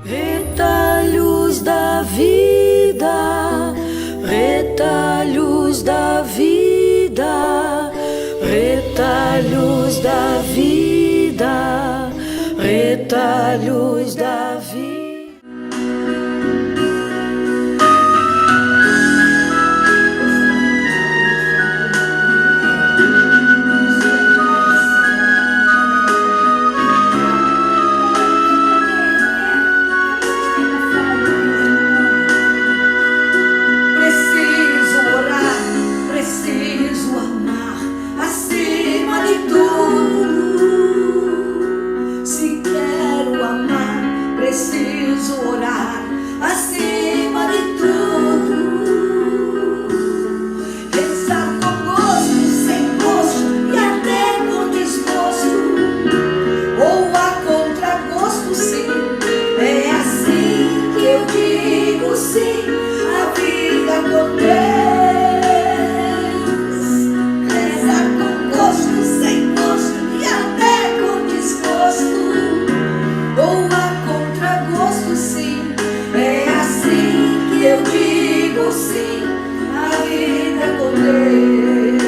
Retalhos da vida, retalhos da vida, retalhos da vida, retalhos da vida. Preciso orar acima de tudo, rezar com gosto, sem gosto e até com desgosto, ou a contragosto, sim. É assim que eu digo sim, a vida com Deus. Rezar com gosto, sem gosto e até com desgosto, ou a sim, é assim que eu digo sim, a vida com Deus.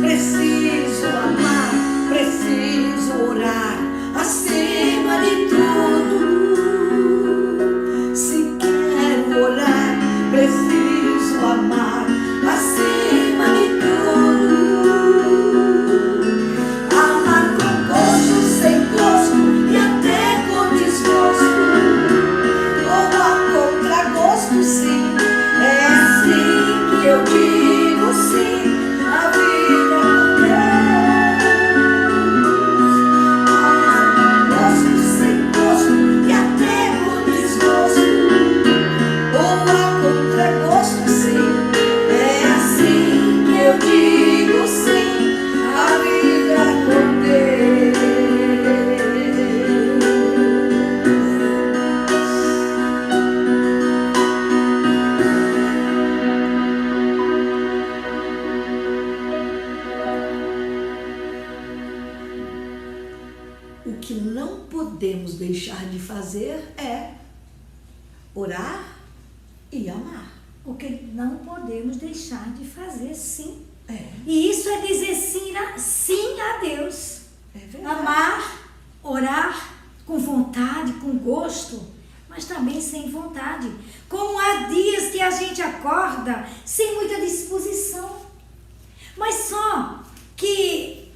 Preciso amar, preciso orar acima de tudo. Se quero orar, preciso amar acima de tudo, amar com gosto, sem gosto e até com desgosto, ou a contragosto, sim. É assim que eu digo sim, a vida com Deus. Amar com gosto, sem gosto e até com desgosto, ou a contragosto, sim. Eu digo sim, a vida com Deus. O que não podemos deixar de fazer é orar e amar. O que não podemos deixar de fazer, sim. É. E isso é dizer sim a Deus. É verdade. Amar, orar com vontade, com gosto, mas também sem vontade. Como há dias que a gente acorda sem muita disposição. Mas só que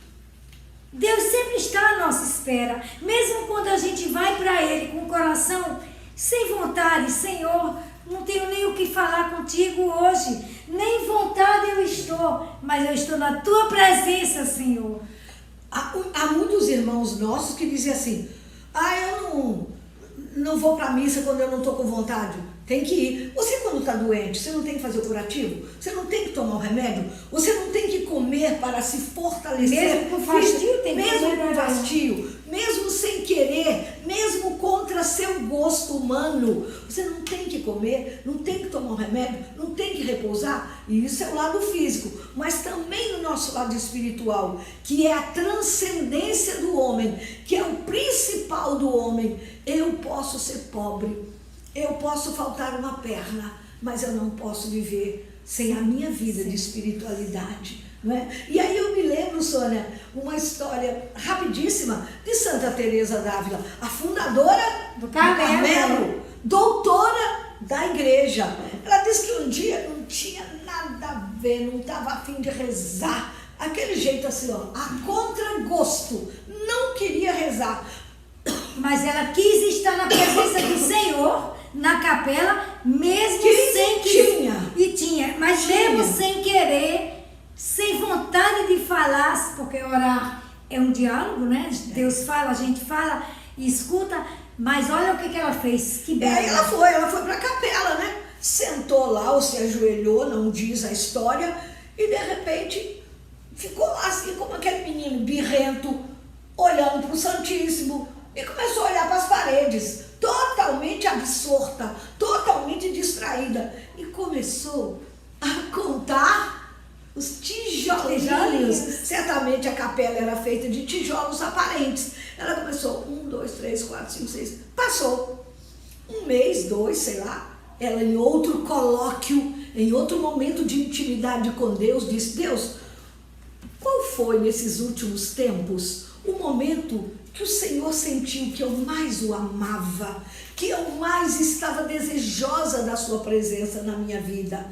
Deus sempre está à nossa espera. Mesmo quando a gente vai para Ele com o coração sem vontade, Senhor, não tenho nem o que falar contigo hoje, nem vontade eu estou, mas eu estou na tua presença, Senhor. Há muitos irmãos nossos que dizem assim: eu não vou para a missa quando eu não estou com vontade. Tem que ir. Você, quando está doente, você não tem que fazer o curativo? Você não tem que tomar o remédio? Você não tem que comer para se fortalecer? Mesmo com fastio, tem que mesmo comer, com fastio, mesmo sem querer, mesmo contra seu gosto humano. Você não tem que comer, não tem que tomar o remédio, não tem que repousar. E isso é o lado físico. Mas também no nosso lado espiritual, que é a transcendência do homem, que é o principal do homem. Eu posso ser pobre. Eu posso faltar uma perna, mas eu não posso viver sem a minha vida de espiritualidade, não é? E aí eu me lembro, Sônia, uma história rapidíssima de Santa Teresa d'Ávila, a fundadora do Carmelo, doutora da igreja. Ela disse que um dia não tinha nada a ver, não estava a fim de rezar, aquele jeito assim, ó, a contragosto, não queria rezar. Mas ela quis estar na presença do Senhor, na capela, mesmo sem que tinha, mas mesmo sem querer, sem vontade de falar, porque orar é um diálogo, né? Deus fala, a gente fala e escuta, mas olha o que ela fez, que bela. Ela foi para a capela, né? Sentou lá ou se ajoelhou, não diz a história, e de repente ficou lá assim como aquele menino birrento, olhando para o Santíssimo, e começou a olhar para as paredes, totalmente absorta, totalmente distraída, e começou a contar tijolinhos. Certamente a capela era feita de tijolos aparentes. Ela começou 1, 2, 3, 4, 5, 6. Passou 1 mês, 2, sei lá. Ela em outro colóquio, em outro momento de intimidade com Deus, disse: Deus, qual foi nesses últimos tempos o momento que o Senhor sentiu que eu mais o amava, que eu mais estava desejosa da sua presença na minha vida?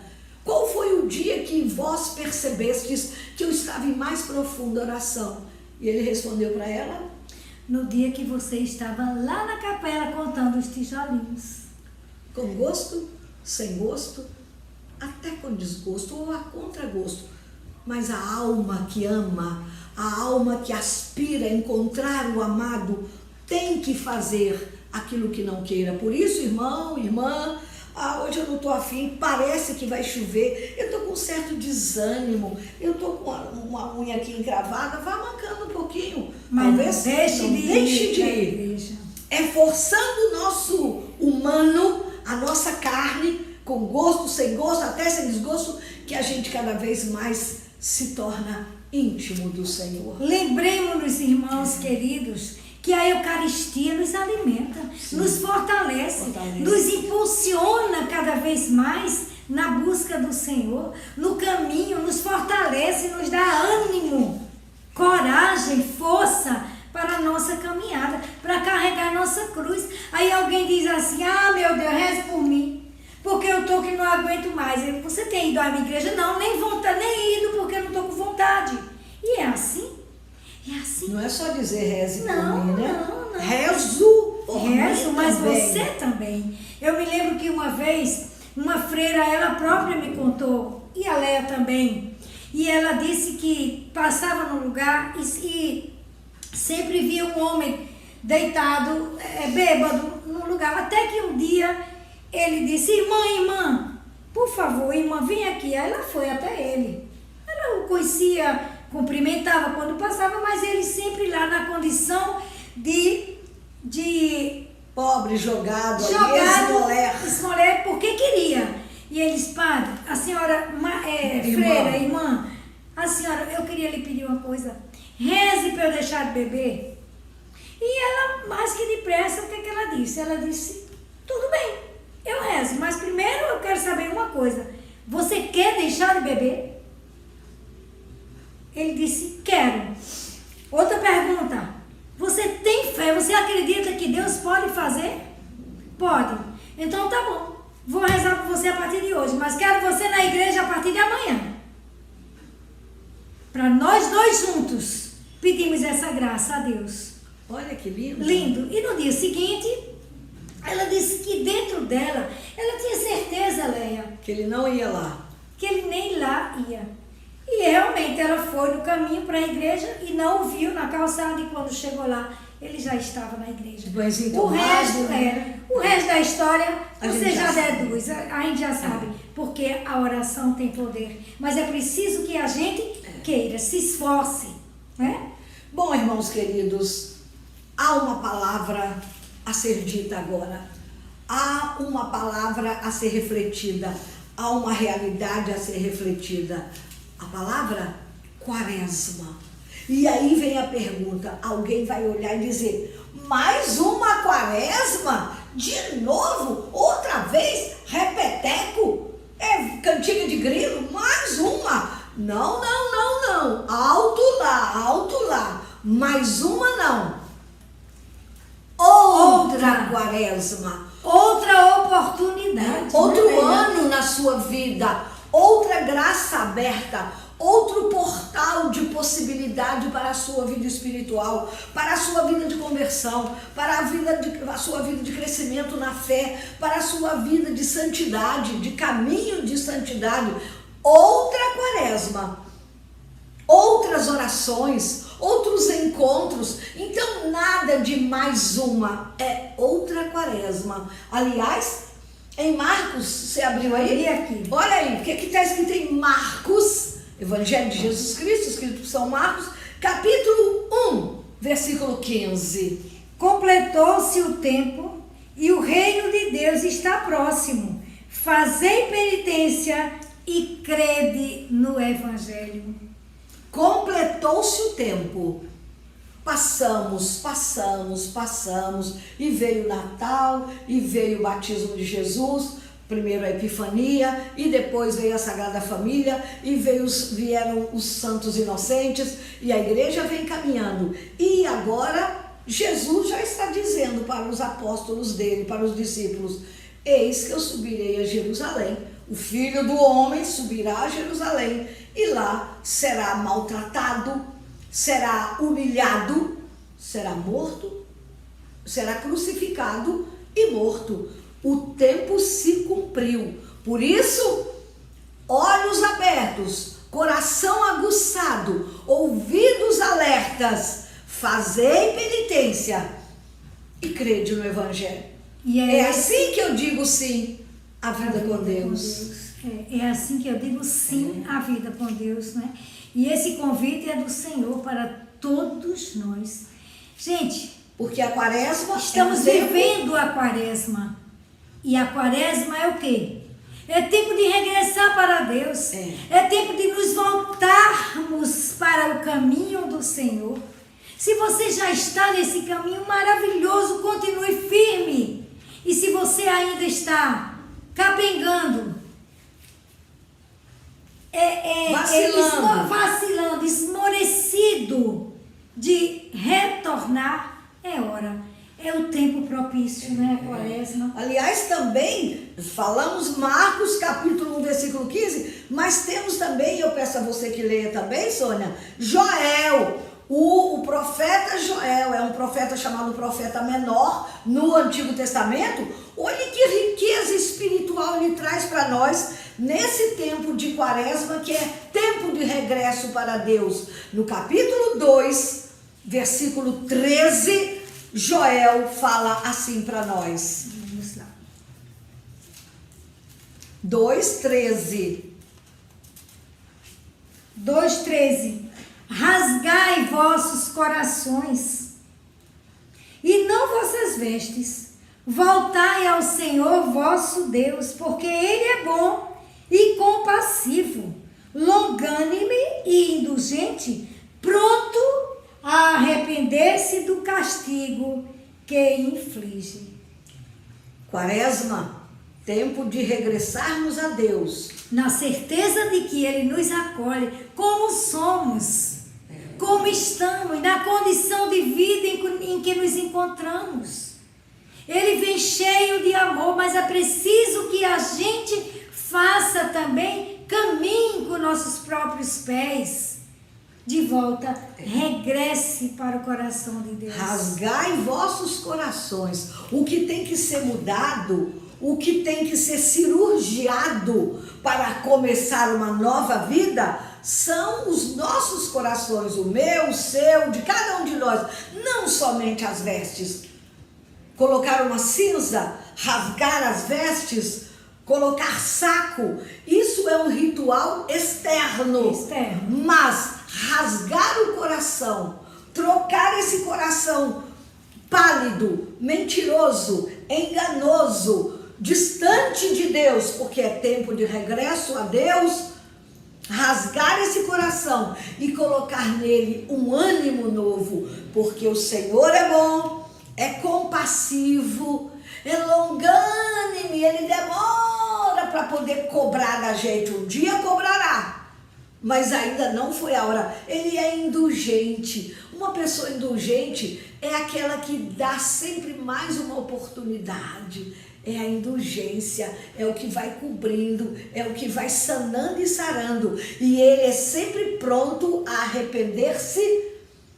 Qual foi o dia que vós percebestes que eu estava em mais profunda oração? E ele respondeu para ela: no dia que você estava lá na capela contando os tijolinhos. Com gosto, sem gosto, até com desgosto ou a contragosto. Mas a alma que ama, a alma que aspira a encontrar o amado, tem que fazer aquilo que não queira. Por isso, irmão, irmã, hoje eu não estou afim, parece que vai chover, eu estou com um certo desânimo, eu estou com uma unha aqui encravada, vá mancando um pouquinho. Mas talvez não deixe de ir. É forçando o nosso humano, a nossa carne, com gosto, sem gosto, até sem desgosto, que a gente cada vez mais se torna íntimo do Senhor. Lembremos-nos, irmãos queridos, que a Eucaristia nos alimenta, nos fortalece, nos impulsiona cada vez mais na busca do Senhor, no caminho, nos fortalece, nos dá ânimo, coragem, força para a nossa caminhada, para carregar a nossa cruz. Aí alguém diz assim: ah, meu Deus, reze por mim, porque eu estou que não aguento mais. Você tem ido à minha igreja? Não, nem vontade, nem ido, porque eu não estou com vontade. E é assim. É assim. Não é só dizer reze por Não, mim, né? não. Rezo por mim mas também. você também. Eu me lembro que uma vez, uma freira, ela própria me contou, e a Léa também, e ela disse que passava num lugar e sempre via um homem deitado, bêbado, num lugar. Até que um dia ele disse: irmã, por favor, irmã, vem aqui. Aí ela foi até ele. Ela o conhecia, cumprimentava quando passava, mas ele sempre lá na condição de pobre, jogado, esmoler porque queria. E ele disse: padre, a senhora, freira, irmã, a senhora, eu queria lhe pedir uma coisa, reze para eu deixar de beber. E ela, mais que depressa, o que ela disse? Ela disse: tudo bem, eu rezo, mas primeiro eu quero saber uma coisa, você quer deixar de beber? Ele disse: quero. Outra pergunta: você tem fé? Você acredita que Deus pode fazer? Pode. Então tá bom, vou rezar por você a partir de hoje, mas quero você na igreja a partir de amanhã. Para nós dois juntos pedimos essa graça a Deus. Olha que lindo. Lindo. E no dia seguinte, ela disse que dentro dela, ela tinha certeza, Léa, que ele não ia lá. Que ele nem lá ia. E realmente ela foi no caminho para a igreja e não o viu na calçada, e quando chegou lá, ele já estava na igreja. O resto da história, você já deduz, a gente já sabe, porque a oração tem poder. Mas é preciso que a gente queira, se esforce, né? Bom, irmãos queridos, há uma palavra a ser dita agora. Há uma palavra a ser refletida. Há uma realidade a ser refletida. A palavra quaresma. E aí vem a pergunta, alguém vai olhar e dizer: mais uma quaresma? De novo? Outra vez? Repeteco? Cantiga de grilo? Mais uma? Não. Alto lá. Mais uma não. Outra quaresma. Outra oportunidade. Outro ano na sua vida. Outra graça aberta, outro portal de possibilidade para a sua vida espiritual, para a sua vida de conversão, para a sua vida de crescimento na fé, para a sua vida de santidade, de caminho de santidade. Outra quaresma, outras orações, outros encontros. Então nada de mais uma, é outra quaresma. Aliás, em Marcos, você abriu aí? Aqui. Olha aí, o que está escrito em Marcos, Evangelho de Jesus Cristo, escrito por São Marcos, capítulo 1, versículo 15. Completou-se o tempo e o reino de Deus está próximo. Fazei penitência e crede no Evangelho. completou-se o tempo. Passamos, e veio o Natal, e veio o batismo de Jesus, primeiro a Epifania, e depois veio a Sagrada Família, e vieram os santos inocentes, e a igreja vem caminhando. E agora, Jesus já está dizendo para os apóstolos dele, para os discípulos: eis que eu subirei a Jerusalém, o Filho do Homem subirá a Jerusalém, e lá será maltratado, será humilhado, será morto, será crucificado e morto. O tempo se cumpriu. Por isso, olhos abertos, coração aguçado, ouvidos alertas, fazei penitência e crede no Evangelho. É assim que eu digo sim à vida com Deus. É assim que eu digo sim à vida com Deus, né? E esse convite é do Senhor para todos nós. Gente, porque a quaresma, estamos vivendo a quaresma. E a quaresma é o quê? É tempo de regressar para Deus. É tempo de nos voltarmos para o caminho do Senhor. Se você já está nesse caminho maravilhoso, continue firme. E se você ainda está capengando, vacilando, esmorecido de retornar, é hora. É o tempo propício, né, a quaresma. Aliás, também falamos Marcos capítulo 1, versículo 15, mas temos também, eu peço a você que leia também, Sônia, Joel. O profeta Joel é um profeta chamado profeta menor no Antigo Testamento. Olha que riqueza espiritual ele traz para nós nesse tempo de quaresma, que é tempo de regresso para Deus. No capítulo 2, versículo 13, Joel fala assim para nós. Vamos lá. 2:13. 2:13. Rasgai vossos corações e não vossas vestes. Voltai ao Senhor vosso Deus, porque Ele é bom e compassivo, longânime e indulgente, pronto a arrepender-se do castigo que inflige. Quaresma, tempo de regressarmos a Deus. Na certeza de que Ele nos acolhe como somos, como estamos, na condição de vida em que nos encontramos. Ele vem cheio de amor, mas é preciso que a gente faça também caminho com nossos próprios pés. De volta, regresse para o coração de Deus. Rasgai vossos corações. O que tem que ser mudado, o que tem que ser cirurgiado para começar uma nova vida, são os nossos corações, o meu, o seu, de cada um de nós. Não somente as vestes. Colocar uma cinza, rasgar as vestes, colocar saco, isso é um ritual externo. Mas rasgar o coração, trocar esse coração pálido, mentiroso, enganoso, distante de Deus, porque é tempo de regresso a Deus, rasgar esse coração e colocar nele um ânimo novo, porque o Senhor é bom, é compassivo, é longânime, Ele demora para poder cobrar da gente. Um dia cobrará, mas ainda não foi a hora. Ele é indulgente. Uma pessoa indulgente é aquela que dá sempre mais uma oportunidade. É a indulgência, é o que vai cobrindo, é o que vai sanando e sarando. E Ele é sempre pronto a arrepender-se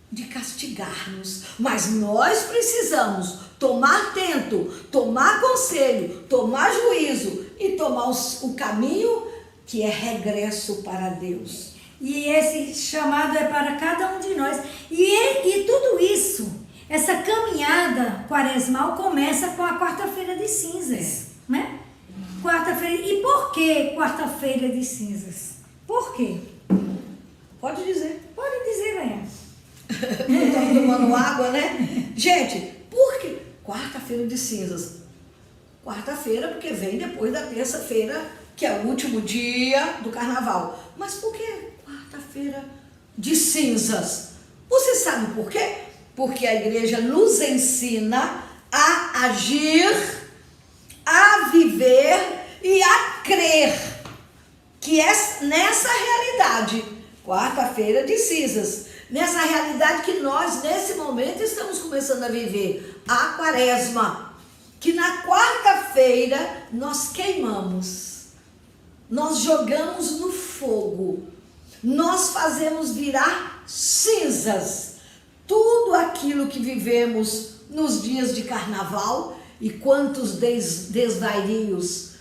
de castigar-nos. Mas nós precisamos tomar tento, tomar conselho, tomar juízo e tomar o caminho que é regresso para Deus. E esse chamado é para cada um de nós. E tudo isso, essa caminhada quaresmal começa com a quarta-feira de cinzas, né? Quarta-feira. E por que quarta-feira de cinzas? Por quê? Pode dizer. Pode dizer, Léa. Estamos tomando água, né? Gente, por que quarta-feira de cinzas? Quarta-feira porque vem depois da terça-feira, que é o último dia do carnaval. Mas por que quarta-feira de cinzas. Você sabe por quê? Porque a igreja nos ensina a agir, a viver e a crer que é nessa realidade, quarta-feira de cinzas, nessa realidade que nós, nesse momento, estamos começando a viver, a quaresma, que na quarta-feira nós queimamos, nós jogamos no fogo, nós fazemos virar cinzas tudo aquilo que vivemos nos dias de carnaval e quantos desvarios,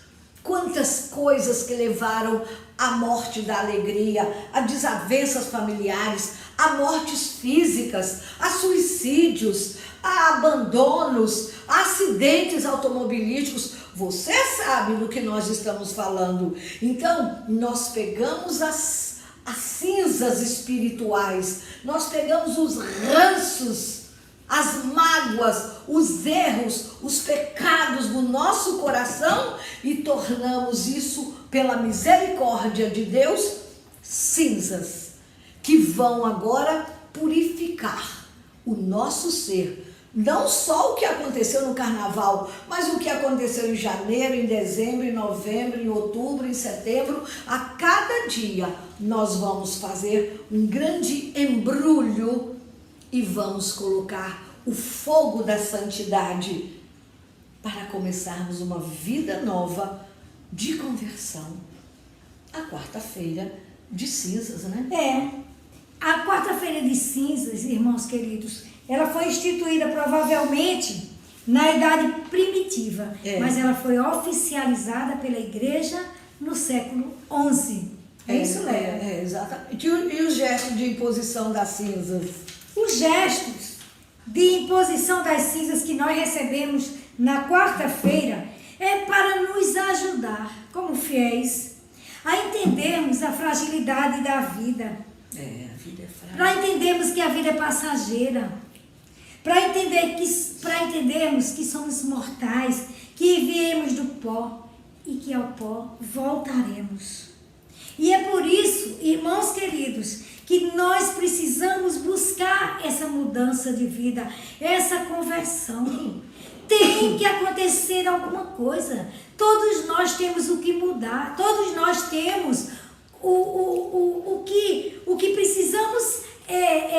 quantas coisas que levaram à morte da alegria, a desavenças familiares, a mortes físicas, a suicídios, a abandonos, a acidentes automobilísticos. Você sabe do que nós estamos falando. Então, nós pegamos as cinzas espirituais, nós pegamos os ranços, as mágoas, os erros, os pecados do nosso coração e tornamos isso, pela misericórdia de Deus, cinzas que vão agora purificar o nosso ser. Não só o que aconteceu no carnaval, mas o que aconteceu em janeiro, em dezembro, em novembro, em outubro, em setembro. A cada dia nós vamos fazer um grande embrulho e vamos colocar o fogo da santidade para começarmos uma vida nova de conversão. A quarta-feira de cinzas, né? A quarta-feira de cinzas, irmãos queridos, ela foi instituída provavelmente na idade primitiva, mas ela foi oficializada pela igreja no século XI. É isso, Léa? Exatamente. E o gesto de imposição das cinzas? Os gestos de imposição das cinzas que nós recebemos na quarta-feira é para nos ajudar, como fiéis, a entendermos a fragilidade da vida. A vida é frágil. Para entendermos que a vida é passageira. Para entendermos que somos mortais, que viemos do pó e que ao pó voltaremos. E é por isso, irmãos queridos, que nós precisamos buscar essa mudança de vida, essa conversão. Tem que acontecer alguma coisa. Todos nós temos o que mudar, todos nós temos o que precisamos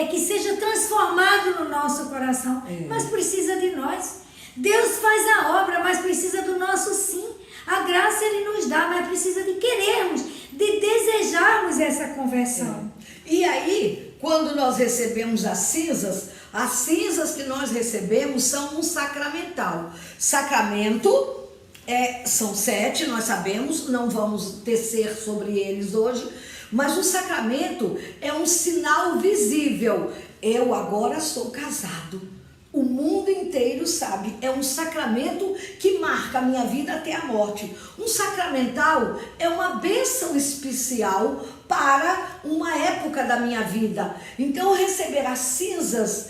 que seja transformado no nosso coração, mas precisa de nós. Deus faz a obra, mas precisa do nosso sim. A graça Ele nos dá, mas precisa de querermos, de desejarmos essa conversão. E aí, quando nós recebemos as cinzas que nós recebemos são um sacramental. Sacramento são 7, nós sabemos, não vamos tecer sobre eles hoje, mas o sacramento é um sinal visível. Eu agora sou casado. O mundo inteiro sabe, é um sacramento que marca a minha vida até a morte. Um sacramental é uma bênção especial para uma época da minha vida. Então, receber as cinzas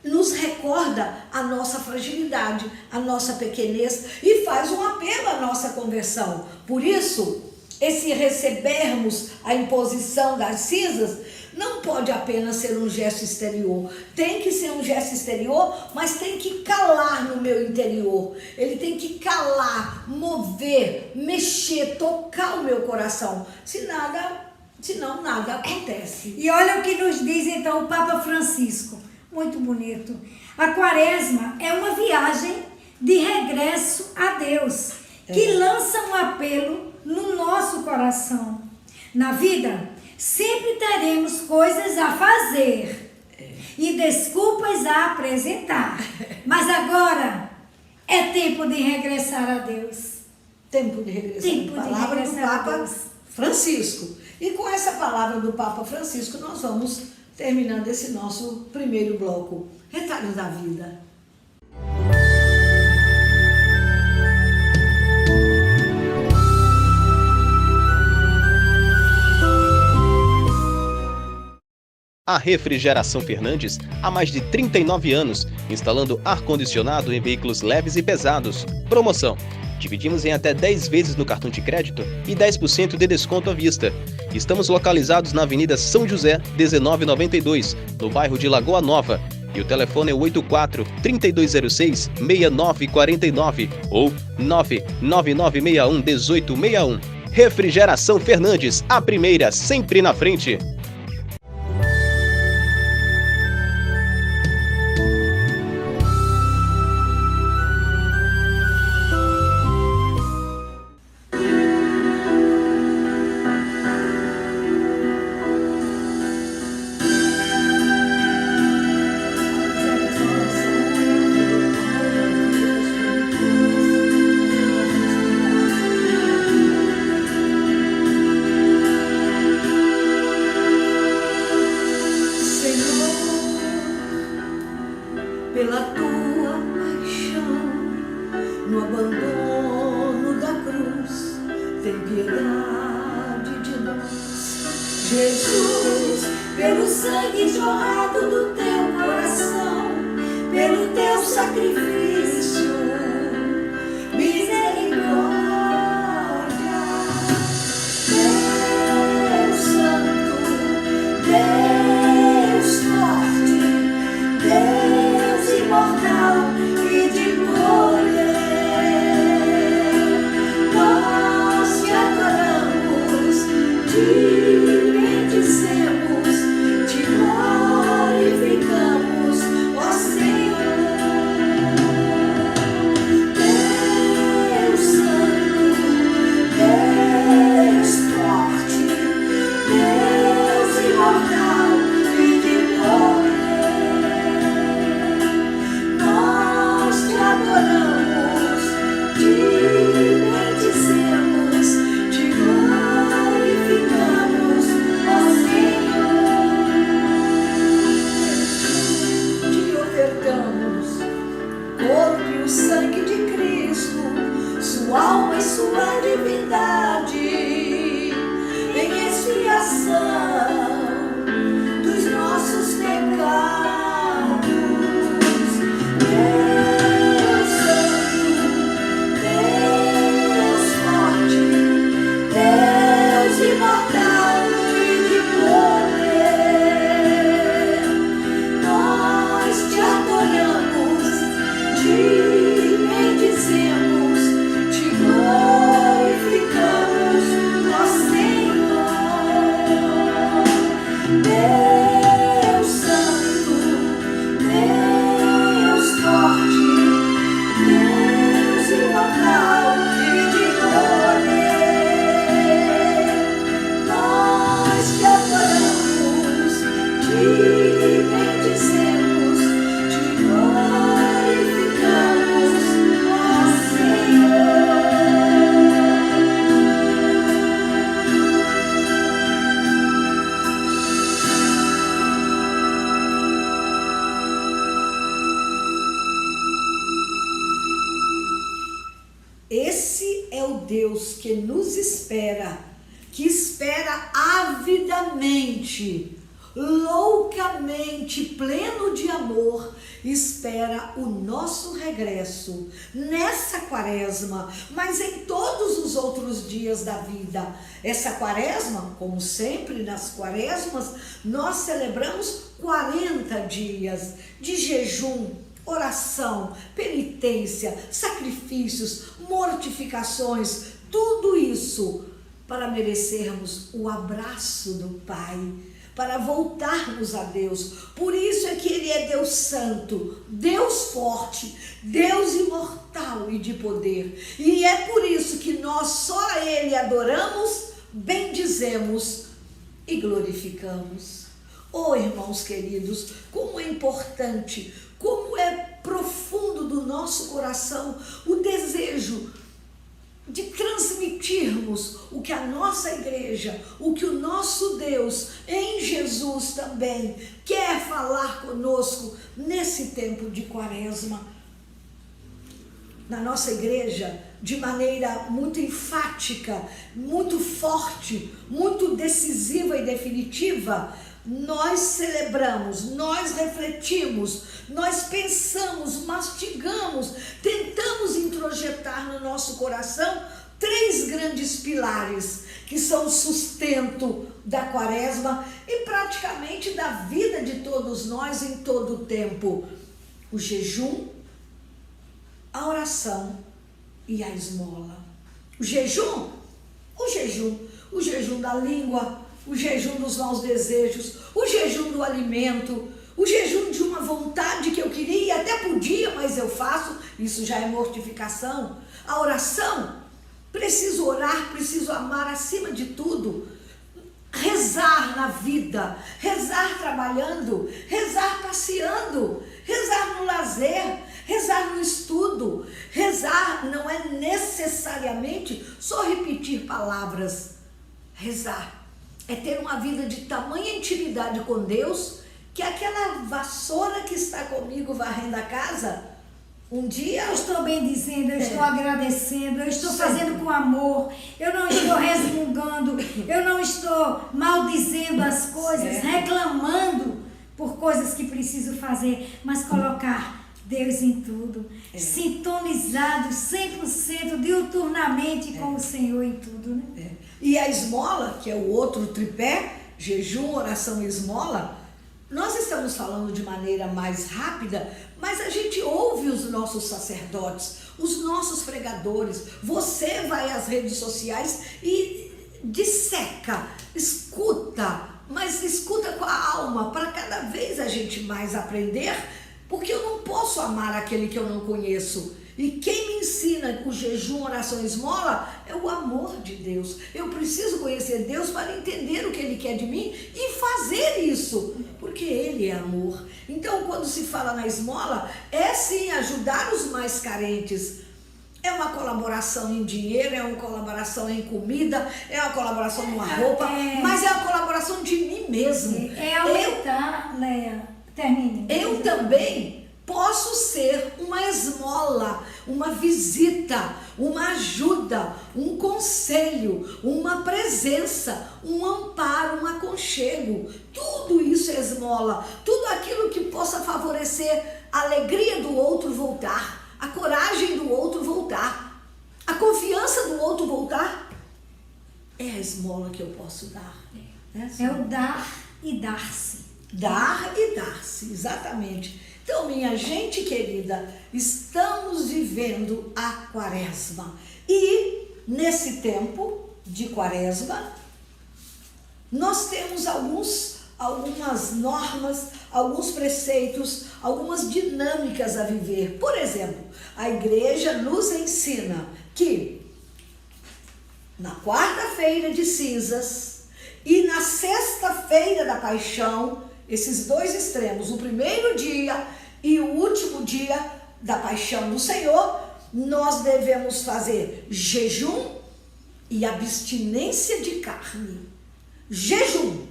nos recorda a nossa fragilidade, a nossa pequenez e faz um apelo à nossa conversão. Por isso, esse recebermos a imposição das cinzas não pode apenas ser um gesto exterior. Tem que ser um gesto exterior, mas tem que calar no meu interior. Ele tem que calar, mover, mexer, tocar o meu coração. Senão nada acontece. E olha o que nos diz então o Papa Francisco. Muito bonito. A quaresma é uma viagem de regresso a Deus, que lança um apelo no nosso coração. Na vida, sempre teremos coisas a fazer e desculpas a apresentar. Mas agora é tempo de regressar a Deus. Tempo de regressar. Palavra do Papa Francisco. E com essa palavra do Papa Francisco, nós vamos terminando esse nosso primeiro bloco. Retalhos da vida. A Refrigeração Fernandes há mais de 39 anos, instalando ar-condicionado em veículos leves e pesados. Promoção: Dividimos em até 10 vezes no cartão de crédito e 10% de desconto à vista. Estamos localizados na Avenida São José, 1992, no bairro de Lagoa Nova. E o telefone é 84-3206-6949 ou 99961-1861. Refrigeração Fernandes, a primeira sempre na frente. Pela tua paixão, no abandono da cruz, tem piedade de nós. Jesus, pelo sangue jorrado do teu coração, pelo teu sacrifício, misericórdia. Deus Santo, Deus forte, Deus imortal e de poder, nós te adoramos, te bendizemos, te glorificamos, ó Senhor. Deus Santo, Deus forte, Deus imortal e de poder, nós te adoramos, te bendizemos, te glorificamos, ó Senhor. Te ofertamos o corpo e o sangue de Cristo, sua alma e sua divindade, em expiação dos nossos pecados. Deus Santo, Deus forte, Deus imortal e de poder, nós te adoramos, te bendizemos, te glorificamos, ó Senhor. Deus Santo, Deus forte, Deus imortal e de poder, nós te adoramos, te bendizemos, te glorificamos, ó Senhor. Esse é o Deus que nos espera, que espera avidamente, loucamente, pleno de amor, espera o nosso regresso nessa quaresma, mas em todos os outros dias da vida. Essa quaresma, como sempre nas quaresmas, nós celebramos 40 dias de jejum, oração, penitência, sacrifícios, mortificações, tudo isso para merecermos o abraço do Pai, para voltarmos a Deus. Por isso é que Ele é Deus Santo, Deus forte, Deus imortal e de poder. E é por isso que nós só a Ele adoramos, bendizemos e glorificamos. Oh, irmãos queridos, como é importante, como é profundo do nosso coração o desejo de transmitirmos o que a nossa igreja, o que o nosso Deus em Jesus também quer falar conosco nesse tempo de quaresma. Na nossa igreja, de maneira muito enfática, muito forte, muito decisiva e definitiva, nós celebramos, nós refletimos, nós pensamos, mastigamos, tentamos introjetar no nosso coração 3 grandes pilares que são o sustento da quaresma e praticamente da vida de todos nós em todo o tempo: o jejum, a oração e a esmola. O jejum da língua, o jejum dos maus desejos, o jejum do alimento, o jejum de uma vontade que eu queria e até podia, mas eu faço, isso já é mortificação. A oração, preciso orar, preciso amar acima de tudo, rezar na vida, rezar trabalhando, rezar passeando, rezar no lazer, rezar no estudo. Rezar não é necessariamente só repetir palavras. Rezar é ter uma vida de tamanha intimidade com Deus que aquela vassoura que está comigo varrendo a casa, um dia... Eu estou bendizendo, eu estou agradecendo, eu estou fazendo com amor, eu não estou resmungando, eu não estou maldizendo as coisas, reclamando por coisas que preciso fazer, mas colocar Deus em tudo, sintonizado 100% diuturnamente com o Senhor em tudo, né? E a esmola, que é o outro tripé, jejum, oração e esmola, nós estamos falando de maneira mais rápida, mas a gente ouve os nossos sacerdotes, os nossos pregadores. Você vai às redes sociais e disseca, escuta, mas escuta com a alma, para cada vez a gente mais aprender, porque eu não posso amar aquele que eu não conheço. E quem me ensina o jejum, oração e esmola é o amor de Deus. Eu preciso conhecer Deus para entender o que Ele quer de mim e fazer isso, porque Ele é amor. Então, quando se fala na esmola, é sim ajudar os mais carentes. É uma colaboração em dinheiro, é uma colaboração em comida, é uma colaboração numa roupa, mas é uma colaboração de mim mesmo. É aumentar, Leia, termine. Eu também posso ser uma esmola, uma visita, uma ajuda, um conselho, uma presença, um amparo, um aconchego. Tudo isso é esmola. Tudo aquilo que possa favorecer a alegria do outro voltar, a coragem do outro voltar, a confiança do outro voltar. É a esmola que eu posso dar. É o dar e dar-se. Dar e dar-se, exatamente. Então, minha gente querida, estamos vivendo a quaresma. E nesse tempo de quaresma, nós temos algumas normas, alguns preceitos, algumas dinâmicas a viver. Por exemplo, a igreja nos ensina que na quarta-feira de cinzas e na sexta-feira da paixão, esses 2 extremos, o primeiro dia e o último dia da paixão do Senhor, nós devemos fazer jejum e abstinência de carne. Jejum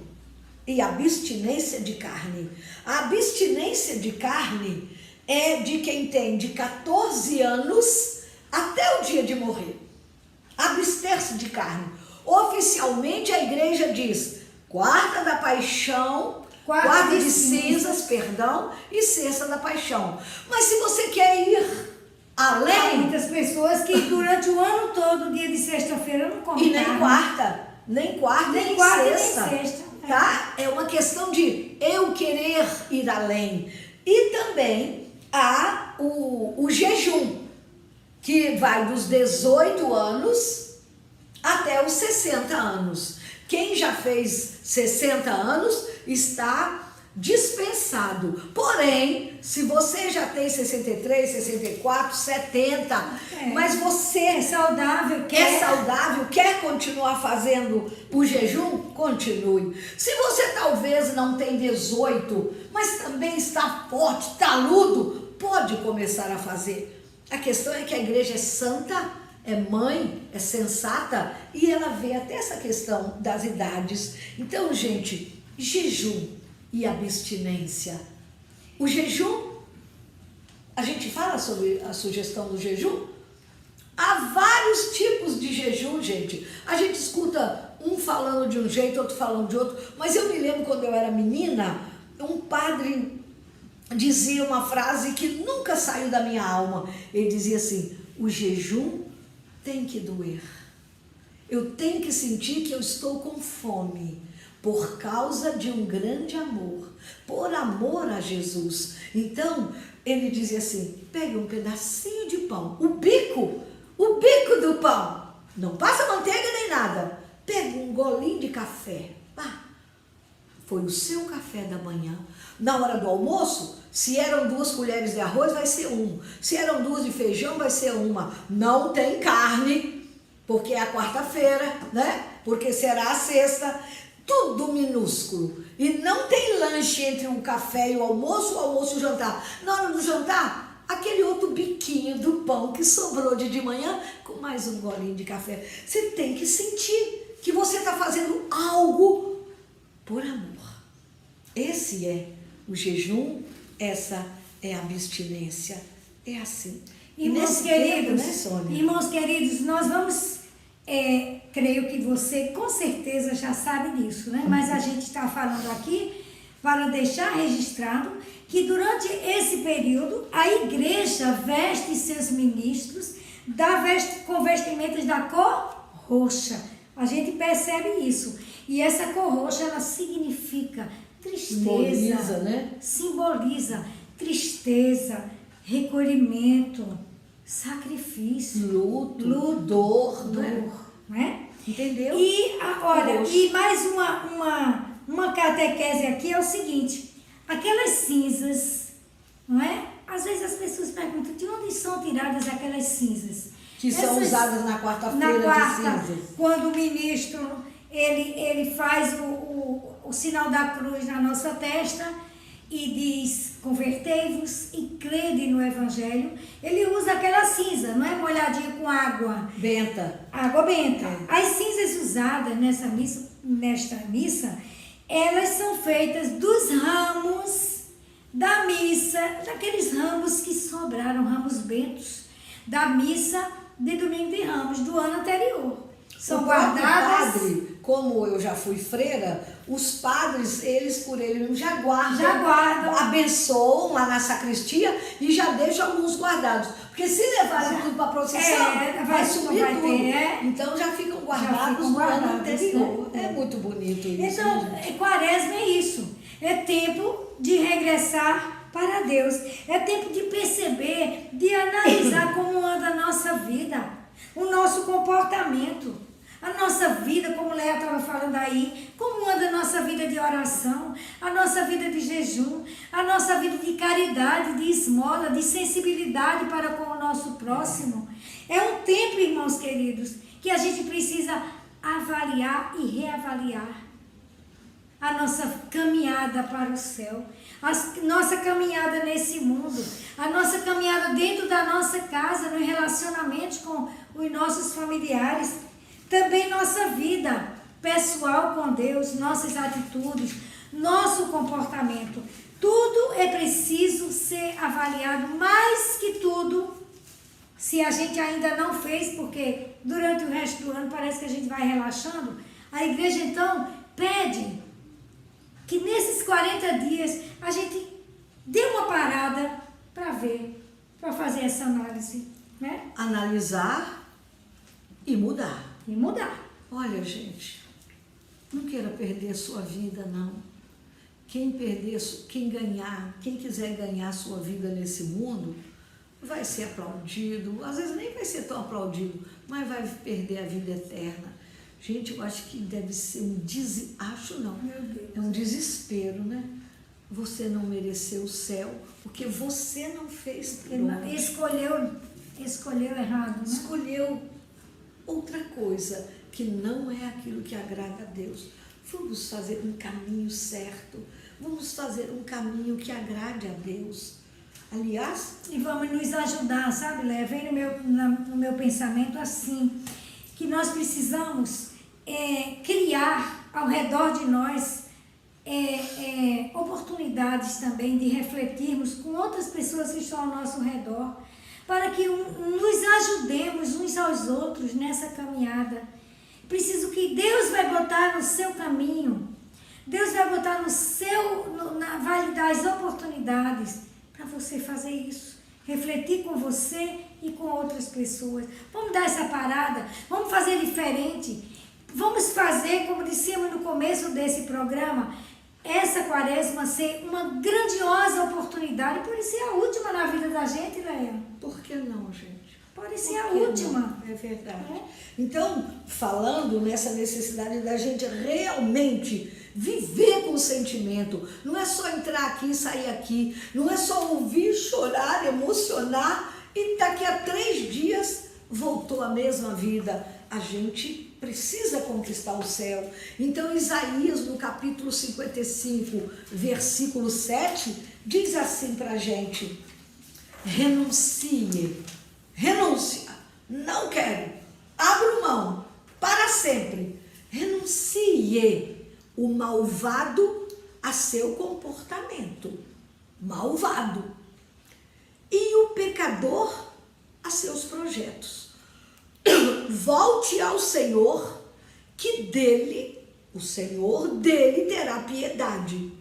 e abstinência de carne. A abstinência de carne é de quem tem de 14 anos até o dia de morrer. Abster-se de carne. Oficialmente a igreja diz: quarta da paixão, quarta de cinzas, perdão, e sexta da paixão. Mas se você quer ir além... Há muitas pessoas que durante o ano todo, dia de sexta-feira, não comem. E nem quarta, nem sexta. Nem sexta. Tá? É uma questão de eu querer ir além. E também há o jejum, que vai dos 18 anos até os 60 anos. Quem já fez 60 anos está dispensado. Porém, se você já tem 63, 64, 70, mas você é saudável, quer continuar fazendo o jejum, continue. Se você talvez não tem 18, mas também está forte, taludo, pode começar a fazer. A questão é que a igreja é santa, é mãe, é sensata, e ela vê até essa questão das idades. Então, gente, jejum e abstinência. O jejum, a gente fala sobre a sugestão do jejum. Há vários tipos de jejum, gente. A gente escuta um falando de um jeito, outro falando de outro. Mas eu me lembro quando eu era menina, um padre dizia uma frase que nunca saiu da minha alma. Ele dizia assim: o jejum tem que doer. Eu tenho que sentir que eu estou com fome, por causa de um grande amor, por amor a Jesus. Então, ele dizia assim: pegue um pedacinho de pão, o bico do pão, não passa manteiga nem nada, pega um golinho de café. Foi o seu café da manhã. Na hora do almoço, se eram 2 colheres de arroz, vai ser 1. Se eram 2 de feijão, vai ser 1. Não tem carne, porque é a quarta-feira, né? Porque será a sexta. Tudo minúsculo. E não tem lanche entre o café e o almoço e o jantar. Na hora do jantar, aquele outro biquinho do pão que sobrou de manhã, com mais um golinho de café. Você tem que sentir que você está fazendo algo por amor. Esse é o jejum, essa é a abstinência. É assim. Irmãos queridos, né, Sônia? irmãos queridos, nós vamos, creio que você com certeza já sabe disso, né? Mas a gente está falando aqui para deixar registrado que durante esse período a igreja veste seus ministros com vestimentas da cor roxa. A gente percebe isso. E essa cor roxa, ela significa tristeza, simboliza tristeza, recolhimento, sacrifício, luto, dor, né? Entendeu? E olha, e mais uma catequese aqui é o seguinte: aquelas cinzas, não é? Às vezes as pessoas perguntam de onde são tiradas aquelas cinzas. Que são usadas na quarta-feira de cinzas. Quando o ministro ele faz o sinal da cruz na nossa testa e diz: convertei-vos e crede no Evangelho. Ele usa aquela cinza, não é molhadinha com água benta. Água benta. As cinzas usadas nesta missa, elas são feitas dos ramos da missa, daqueles ramos que sobraram, ramos bentos, da missa de Domingo de Ramos do ano anterior. São guardadas. Padre, como eu já fui freira, os padres, eles por ele mesmo já guardam, abençoam lá na sacristia e já deixam alguns guardados. Porque se levarem tudo para a procissão, vai subir tudo. Então já ficam guardados no ano anterior. É muito bonito isso. Então, quaresma é isso. É tempo de regressar para Deus. É tempo de perceber, de analisar como anda a nossa vida, o nosso comportamento. A nossa vida, como Léa estava falando aí, como anda a nossa vida de oração, a nossa vida de jejum, a nossa vida de caridade, de esmola, de sensibilidade para com o nosso próximo. É um tempo, irmãos queridos, que a gente precisa avaliar e reavaliar a nossa caminhada para o céu, a nossa caminhada nesse mundo, a nossa caminhada dentro da nossa casa, nos relacionamentos com os nossos familiares. Também nossa vida pessoal com Deus, nossas atitudes, nosso comportamento. Tudo é preciso ser avaliado, mais que tudo, se a gente ainda não fez, porque durante o resto do ano parece que a gente vai relaxando. A igreja então pede que nesses 40 dias a gente dê uma parada para ver, para fazer essa análise, né? Analisar e mudar. E mudar. Olha, gente, não queira perder a sua vida, não. Quem quiser ganhar a sua vida nesse mundo, vai ser aplaudido. Às vezes nem vai ser tão aplaudido, mas vai perder a vida eterna. Gente, eu acho que deve ser é um desespero, né? Você não mereceu o céu, porque você não fez por onde. Escolheu errado, né? Escolheu outra coisa, que não é aquilo que agrada a Deus. Vamos fazer um caminho certo, vamos fazer um caminho que agrade a Deus. Aliás... E vamos nos ajudar, sabe, Léa? Vem no meu pensamento assim, que nós precisamos criar ao redor de nós oportunidades também de refletirmos com outras pessoas que estão ao nosso redor, para que nos ajudemos uns aos outros nessa caminhada. Preciso que Deus vai botar no seu caminho. Deus vai botar vai lhe dar as oportunidades para você fazer isso. Refletir com você e com outras pessoas. Vamos dar essa parada, vamos fazer diferente. Vamos fazer, como dissemos no começo desse programa, essa quaresma ser uma grandiosa oportunidade. Pode ser a última na vida da gente, Leia. Por que não, gente? Pode ser a última. Não? É verdade. Então, falando nessa necessidade da gente realmente viver com o sentimento, não é só entrar aqui e sair aqui, não é só ouvir, chorar, emocionar e daqui a 3 dias voltou a mesma vida. A gente precisa conquistar o céu. Então, Isaías, no capítulo 55, versículo 7, diz assim para a gente: renúncia, não quero, abro mão, para sempre, renuncie o malvado a seu comportamento, malvado, e o pecador a seus projetos. Volte ao Senhor, que dele, o Senhor dele terá piedade.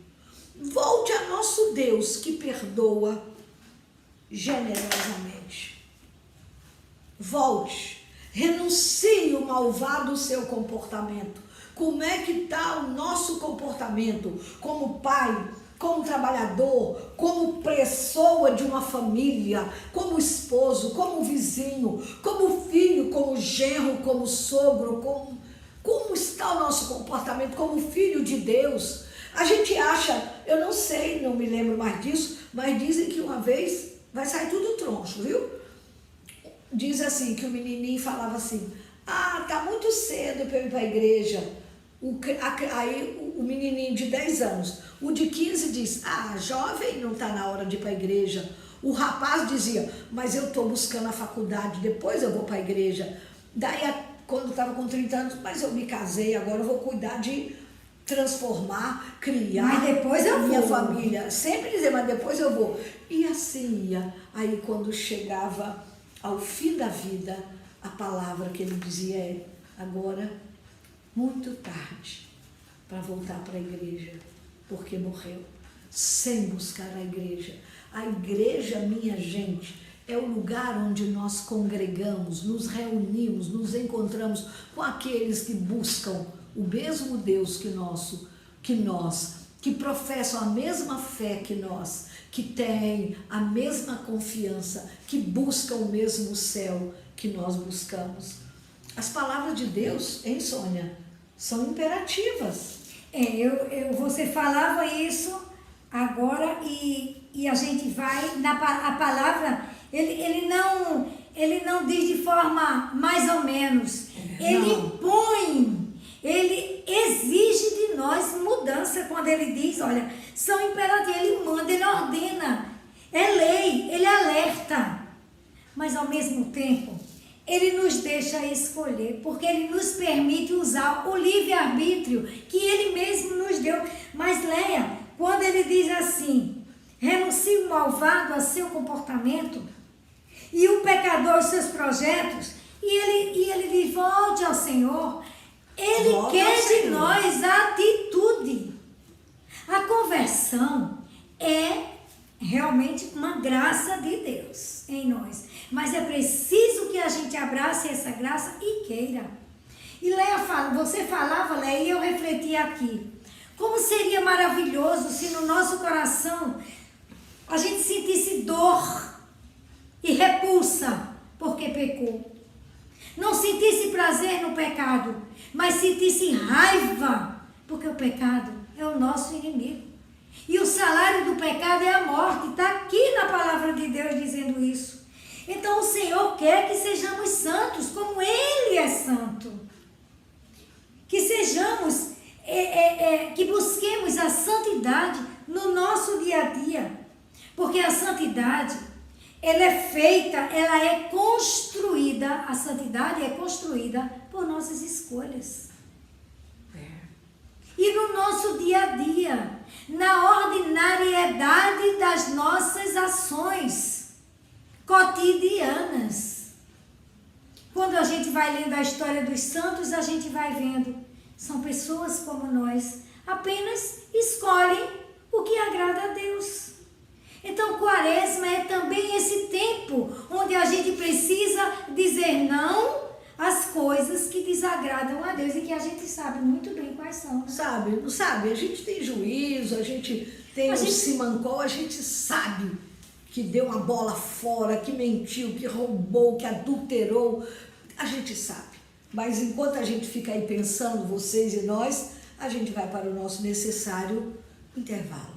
Volte a nosso Deus, que perdoa generosamente. Volte, renuncie o malvado o seu comportamento. Como é que está o nosso comportamento como pai, como trabalhador, como pessoa de uma família, como esposo, como vizinho, como filho, como genro, como sogro, como está o nosso comportamento como filho de Deus? A gente acha, eu não sei, não me lembro mais disso, mas dizem que uma vez vai sair tudo troncho, viu? Diz assim, que o menininho falava assim: tá muito cedo para eu ir para a igreja. Aí o menininho de 10 anos, o de 15 diz: jovem, não está na hora de ir para a igreja. O rapaz dizia: mas eu estou buscando a faculdade, depois eu vou para a igreja. Daí, quando estava com 30 anos, mas eu me casei, agora eu vou cuidar de transformar, criar, mas depois eu minha vou. família. Sempre dizia: mas depois eu vou. E assim ia. Aí quando chegava ao fim da vida, a palavra que ele dizia é: agora muito tarde para voltar para a igreja, porque morreu sem buscar a igreja. A igreja, minha gente, é o lugar onde nós congregamos, nos reunimos, nos encontramos com aqueles que buscam o mesmo Deus que nós, que professam a mesma fé que nós, que têm a mesma confiança, que buscam o mesmo céu que nós buscamos. As palavras de Deus, hein, Sônia, são imperativas. Você falava isso agora e a gente vai, a palavra, ele não diz de forma mais ou menos, ele põe, ele exige de nós mudança quando ele diz, olha, são imperativos, ele manda, ele ordena, é lei, ele alerta, mas ao mesmo tempo, ele nos deixa escolher, porque ele nos permite usar o livre-arbítrio que ele mesmo nos deu. Mas Leia, quando ele diz assim, renuncie o malvado a seu comportamento e o pecador aos seus projetos, e ele diz, volte ao Senhor, ele quer de nós a atitude. A conversão é realmente uma graça de Deus em nós. Mas é preciso que a gente abrace essa graça e queira. E Leia você falava, Leia, e eu refleti aqui. Como seria maravilhoso se no nosso coração a gente sentisse dor e repulsa porque pecou. Não sentisse prazer no pecado, mas sentisse raiva porque o pecado é o nosso inimigo. E o salário do pecado é a morte. Está aqui na palavra de Deus dizendo isso. Então o Senhor quer que sejamos santos, como Ele é santo. Que sejamos, que busquemos a santidade no nosso dia a dia. Porque a santidade, ela é feita, ela é construída, a santidade é construída por nossas escolhas. E no nosso dia a dia, na ordinariedade das nossas ações cotidianas. Quando a gente vai lendo a história dos santos, outros a gente vai vendo, são pessoas como nós, apenas escolhem o que agrada a Deus. Então, Quaresma é também esse tempo onde a gente precisa dizer não às coisas que desagradam a Deus e que a gente sabe muito bem quais são. Né? Sabe, a gente tem juízo, a gente tem o simancol, a gente sabe que deu uma bola fora, que mentiu, que roubou, que adulterou, a gente sabe. Mas enquanto a gente fica aí pensando, vocês e nós, a gente vai para o nosso necessário intervalo.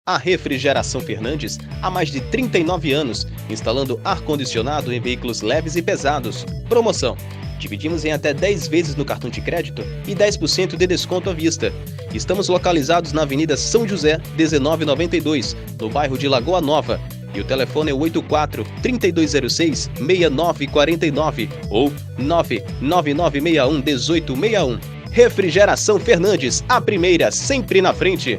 A Refrigeração Fernandes há mais de 39 anos, instalando ar-condicionado em veículos leves e pesados. Promoção: dividimos em até 10 vezes no cartão de crédito e 10% de desconto à vista. Estamos localizados na Avenida São José, 1992, no bairro de Lagoa Nova. E o telefone é 84-3206-6949 ou 99961-1861. Refrigeração Fernandes, a primeira, sempre na frente.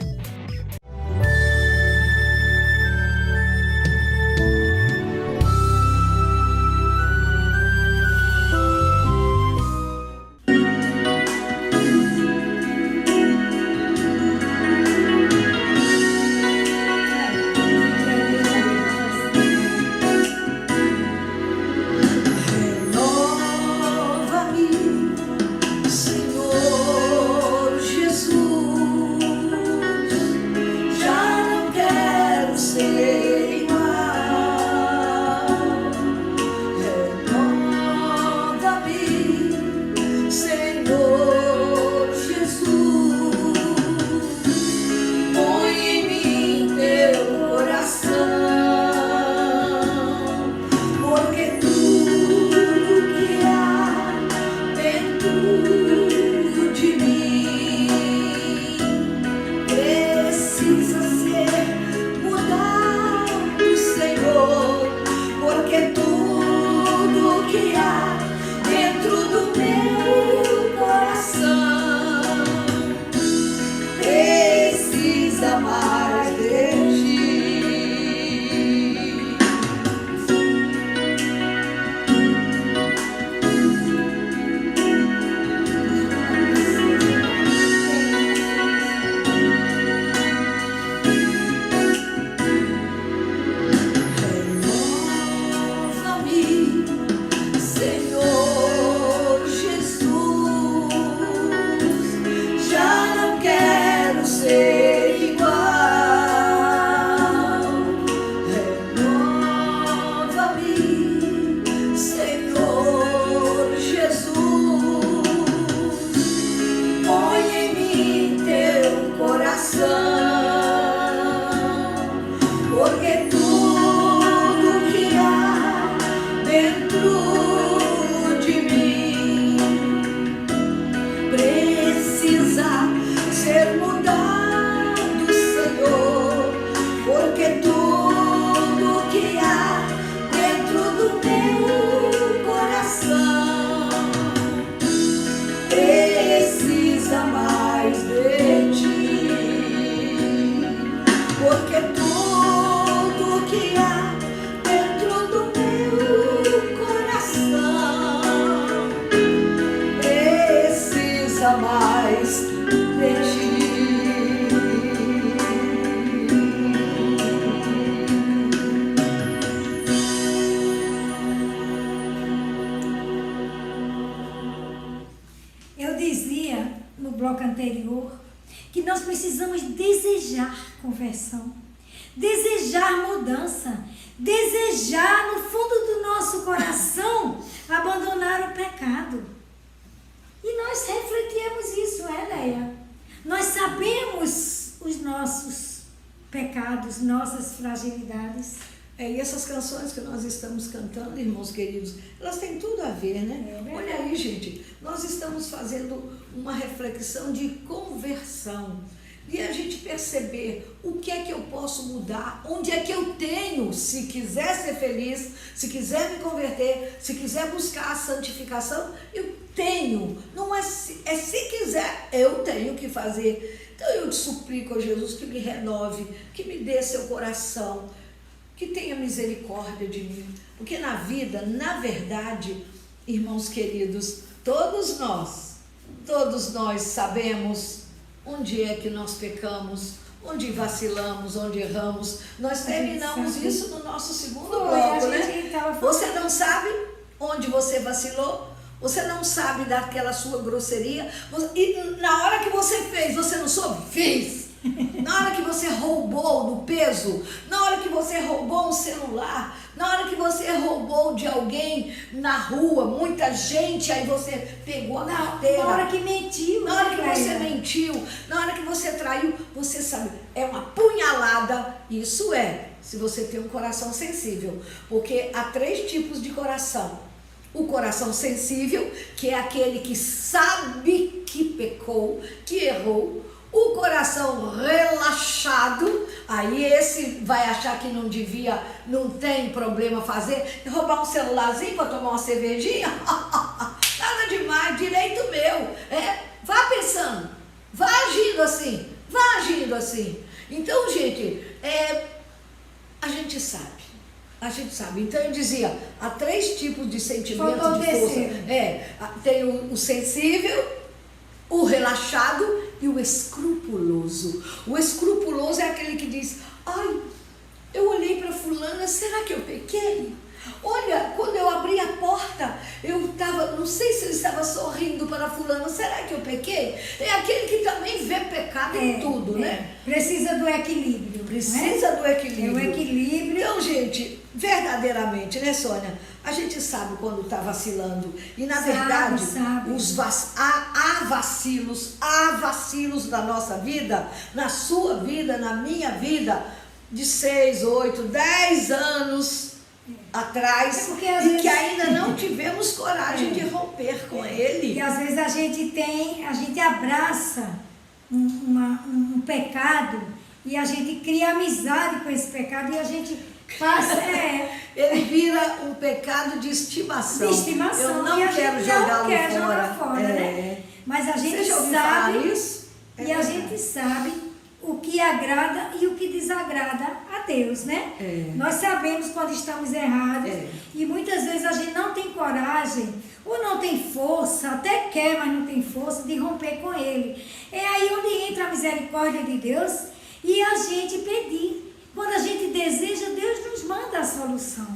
Que nós precisamos desejar conversão, desejar mudança, desejar no fundo do nosso coração abandonar o pecado. E nós refletimos isso, Leia? Nós sabemos os nossos pecados, nossas fragilidades. E essas canções que nós estamos cantando, irmãos queridos, elas têm tudo a ver, né? Olha aí, gente, nós estamos fazendo uma reflexão de conversão. e a gente perceber o que é que eu posso mudar, onde é que eu tenho, se quiser ser feliz, se quiser me converter, se quiser buscar a santificação, eu tenho, não é se quiser, eu tenho que fazer. Então eu te suplico, Jesus, que me renove, que me dê seu coração, que tenha misericórdia de mim, porque na vida, na verdade, irmãos queridos, todos nós sabemos onde é que nós pecamos, onde vacilamos, onde erramos. Nós terminamos isso no nosso segundo bloco, né? Você não sabe onde você vacilou, você não sabe daquela sua grosseria, e na hora que você fez, você não soube? Fiz! Na hora que você roubou do peso, na hora que você roubou um celular, na hora que você roubou de alguém na rua, muita gente, aí você pegou a carteira. Na hora que mentiu. Na hora que você mentiu, na hora que você traiu, você sabe, é uma punhalada. Isso se você tem um coração sensível, porque há 3 tipos de coração. O coração sensível, que é aquele que sabe que pecou, que errou. O coração relaxado, aí esse vai achar que não devia, não tem problema fazer, roubar um celularzinho para tomar uma cervejinha, nada demais, direito meu. Vá pensando, vá agindo assim. Então, gente, a gente sabe. Então eu dizia, há 3 tipos de sentimento de força. Tem o sensível, o relaxado e o escrupuloso. O escrupuloso é aquele que diz: ai, eu olhei para fulana, será que eu pequei? Olha, quando eu abri a porta, eu estava, não sei se ele estava sorrindo para fulano, será que eu pequei? É aquele que também vê pecado em tudo, né? Precisa do equilíbrio. Precisa do equilíbrio. É o equilíbrio. Então, gente, verdadeiramente, né, Sônia? A gente sabe quando está vacilando. E, na verdade, há vacilos na nossa vida, na sua vida, na minha vida, de 6, 8, 10 anos atrás, e que ainda não tivemos coragem de romper com ele. E às vezes a gente abraça um pecado e a gente cria amizade com esse pecado e a gente passa. Ele vira um pecado de estimação. Eu não quero jogá-lo fora. Né? Mas a gente sabe isso. E a gente sabe o que agrada e o que desagrada a Deus, né? Nós sabemos quando estamos errados e muitas vezes a gente não tem coragem ou não tem força, até quer, mas não tem força de romper com Ele. É aí onde entra a misericórdia de Deus e a gente pedir. Quando a gente deseja, Deus nos manda a solução.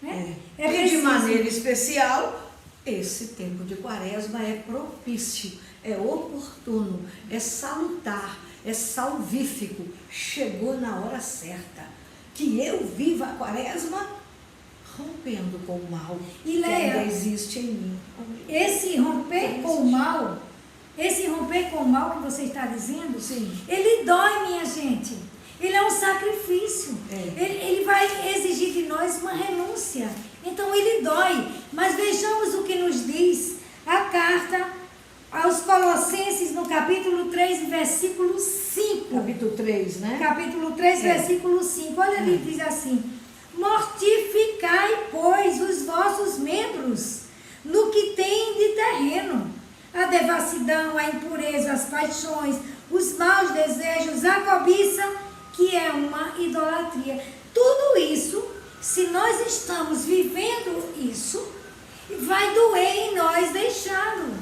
Né? E de maneira especial, esse tempo de Quaresma é propício, é oportuno, é salutar, é salvífico. Chegou na hora certa. Que eu viva a Quaresma rompendo com o mal que ainda existe em mim. Esse romper com o mal, que você está dizendo, sim, ele dói, minha gente. Ele é um sacrifício. Ele vai exigir de nós uma renúncia. Então ele dói. Mas vejamos o que nos diz a carta aos Colossenses, no capítulo 3, versículo 5. Capítulo 3, né? Capítulo 3, versículo 5. Olha ali, diz assim: mortificai, pois, os vossos membros no que tem de terreno, a devassidão, a impureza, as paixões, os maus desejos, a cobiça, que é uma idolatria. Tudo isso, se nós estamos vivendo isso, vai doer em nós deixá-lo.